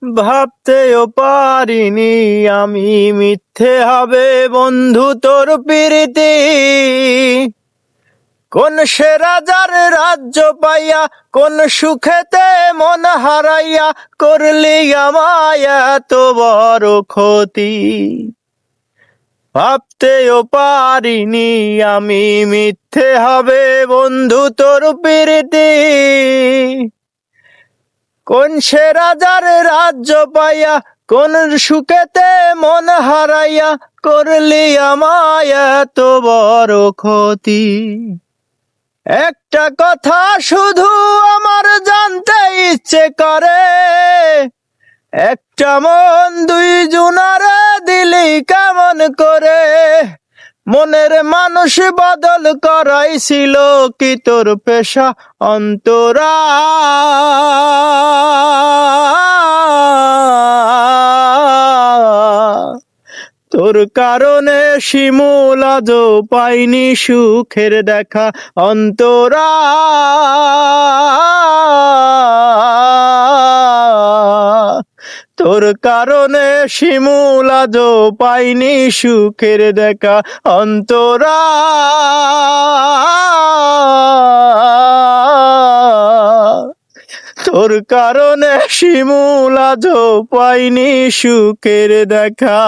ভাবতেও পারিনি আমি মিথ্যে হবে বন্ধু তোর প্রীতি। কোন সে রাজার রাজ্য পাইয়া, কোন সুখেতে মন হারাইয়া, করলি আমায় এত বড় ক্ষতি। ভাবতেও পারিনি আমি মিথ্যে হবে বন্ধু তোর প্রীতি। কোন সে রাজার রাজ্য পাইয়া, কোন সুখেতে মন হারাইয়া, করলি আমায় এত বড় ক্ষতি। একটা কথা শুধু আমার জানতে ইচ্ছে করে, একটা মন দুই জনারে দিলি কেমন করে? মনের মানুষ বদল করাইছিল কি তোর পেশা অন্তরা? তোর কারণে শিমুল আজও পাইনি সুখের দেখা অন্তরা। তোর কারণে শিমুল আজও পাইনি সুখের দেখা অন্তরা। তোর কারণে শিমুল আজও পাইনি সুখের দেখা।